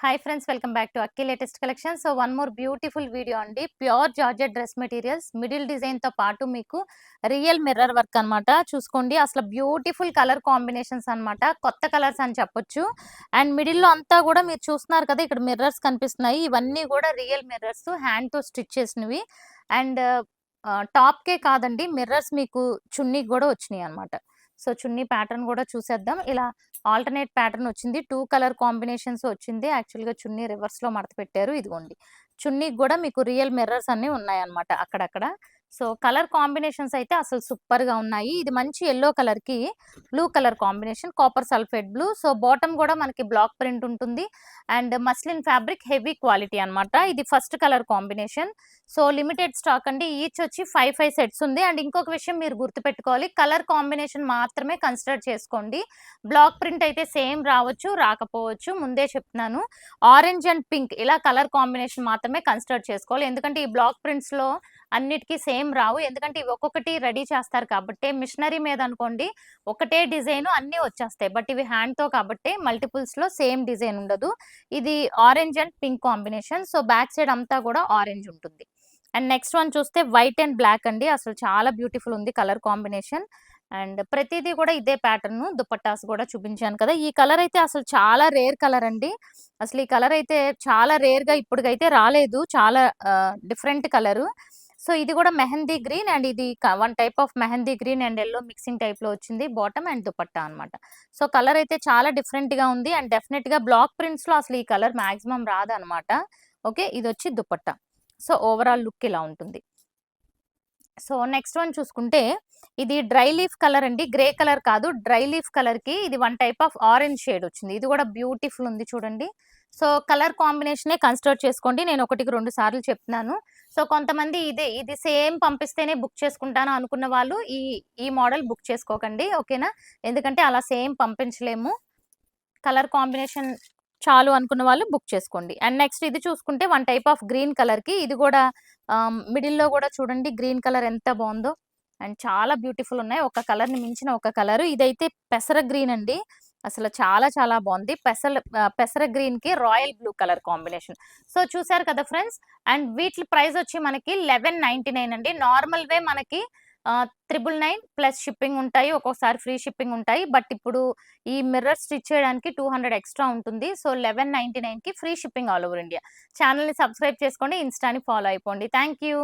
Hi friends, welcome back to Akki latest collection. So one more beautiful video అండి. Pure georgette dress materials, middle డిజైన్తో పాటు మీకు real mirror work అనమాట. చూసుకోండి, అసలు బ్యూటిఫుల్ కలర్ కాంబినేషన్స్ అనమాట. కొత్త కలర్స్ అని చెప్పొచ్చు. అండ్ మిడిల్లో అంతా కూడా మీరు చూస్తున్నారు కదా, ఇక్కడ మిర్రర్స్ కనిపిస్తున్నాయి. ఇవన్నీ కూడా రియల్ మిర్రర్స్, హ్యాండ్తో స్టిచ్ చేసినవి. అండ్ టాప్కే కాదండి, మిర్రర్స్ మీకు చున్నీకి కూడా వచ్చినాయి అనమాట. సో చున్నీ ప్యాటర్న్ కూడా చూసేద్దాం. ఇలా ఆల్టర్నేట్ ప్యాటర్న్ వచ్చింది. 2 కలర్ కాంబినేషన్స్ వచ్చింది. యాక్చువల్‌గా చున్నీ రివర్స్‌లో మడత పెట్టారు. ఇదిగోండి. చున్నీకి గూడా మీకు రియల్ మిర్రర్స్ అన్నీ ఉన్నాయన్నమాట అక్కడక్కడ. సో కలర్ కాంబినేషన్స్ అయితే అసలు సూపర్‌గా ఉన్నాయి. ఇది మంచి యెల్లో కలర్‌కి blue colour combination, copper sulphate blue. So bottom గూడా మనకి బ్లాక్ ప్రింట్ ఉంటుంది. And muslin fabric heavy quality అన్నమాట. ఇది first colour combination. So limited stock అండి. ఈచ్ వచ్చి 5 సెట్స్ ఉంది. అండ్ ఇంకొక విషయం మీరు గుర్తుపెట్టుకోవాలి, కలర్ కాంబినేషన్ మాత్రమే కన్సిడర్ చేసుకోండి. బ్లాక్ ప్రింట్ అయితే సేమ్ రావచ్చు, రాకపోవచ్చు. ముందే చెప్తున్నాను. ఆరెంజ్ అండ్ పింక్ ఇలా కలర్ కాంబినేషన్ మాత్రమే కన్సిడర్ చేసుకోవాలి. ఎందుకంటే ఈ బ్లాక్ ప్రింట్స్‌లో అన్నిటికీ సేమ్ రావు. ఎందుకంటే ఇవి ఒక్కొక్కటి రెడీ చేస్తారు కాబట్టి. మిషనరీ మీద అనుకోండి, ఒకటే డిజైన్ అన్నీ వచ్చేస్తాయి. బట్ ఇవి హ్యాండ్‌తో కాబట్టి మల్టిపుల్స్‌లో సేమ్ డిజైన్ ఉండదు. ఇది orange and pink combination. So back side అంతా కూడా ఆరెంజ్ ఉంటుంది. అండ్ నెక్స్ట్ వన్ చూస్తే వైట్ అండ్ బ్లాక్ అండి. అసలు చాలా బ్యూటిఫుల్ ఉంది కలర్ కాంబినేషన్. అండ్ ప్రతిదీ కూడా ఇదే ప్యాటర్న్. దుపట్టాస్ కూడా చూపించాను కదా. ఈ కలర్ అయితే అసలు చాలా రేర్ కలర్ అండి. అసలు ఈ కలర్ అయితే చాలా రేర్‌గా ఇప్పటికైతే రాలేదు. చాలా డిఫరెంట్ కలరు. సో ఇది కూడా మెహందీ గ్రీన్, అండ్ ఇది one type of mehndi green and yellow mixing టైప్‌లో వచ్చింది. బాటమ్ అండ్ దుపట్టా అనమాట. సో కలర్ అయితే చాలా డిఫరెంట్‌గా ఉంది. అండ్ డెఫినెట్‌గా బ్లాక్ ప్రింట్స్‌లో అసలు ఈ కలర్ మాక్సిమం రాదనమాట. ఓకే, ఇదొచ్చి దుపట్టా. సో ఓవరాల్ లుక్ ఇలా ఉంటుంది. సో నెక్స్ట్ వన్ చూసుకుంటే, ఇది డ్రై లీఫ్ కలర్ అండి. గ్రే కలర్ కాదు, డ్రై లీఫ్ కలర్‌కి ఇది one type of orange shade వచ్చింది. ఇది కూడా బ్యూటిఫుల్ ఉంది చూడండి. సో కలర్ కాంబినేషనే కన్సిడర్ చేసుకోండి. నేను ఒకటికి 2 సార్లు చెప్తున్నాను. సో కొంతమంది ఇది సేమ్ పంపిస్తేనే బుక్ చేసుకుంటాను అనుకున్న వాళ్ళు ఈ మోడల్ బుక్ చేసుకోకండి. ఓకేనా? ఎందుకంటే అలా సేమ్ పంపించలేము. కలర్ కాంబినేషన్ చాలు అనుకున్న వాళ్ళు బుక్ చేసుకోండి. అండ్ నెక్స్ట్ ఇది చూసుకుంటే వన్ టైప్ ఆఫ్ గ్రీన్ కలర్‌కి ఇది కూడా మిడిల్‌లో కూడా చూడండి గ్రీన్ కలర్ ఎంత బావుందో. అండ్ చాలా బ్యూటిఫుల్ ఉన్నాయి. ఒక కలర్‌ని మించిన ఒక కలరు. ఇదైతే పెసర గ్రీన్ అండి. అసలు చాలా చాలా బావుంది. పెసర గ్రీన్‌కి royal blue colour combination. So చూసారు కదా ఫ్రెండ్స్. అండ్ వీటి ప్రైస్ వచ్చి మనకి 1199 అండి. నార్మల్ వే మనకి 999 ప్లస్ షిప్పింగ్ ఉంటాయి. ఒక్కోసారి ఫ్రీ షిప్పింగ్ ఉంటాయి. బట్ ఇప్పుడు ఈ మిర్రర్ స్టిచ్ చేయడానికి 200 ఎక్స్ట్రా ఉంటుంది. సో 1199కి free shipping all over India. ఛానల్‌ని సబ్స్క్రైబ్ చేసుకోండి. ఇన్‌స్టాని ఫాలో అయిపోండి. Thank you.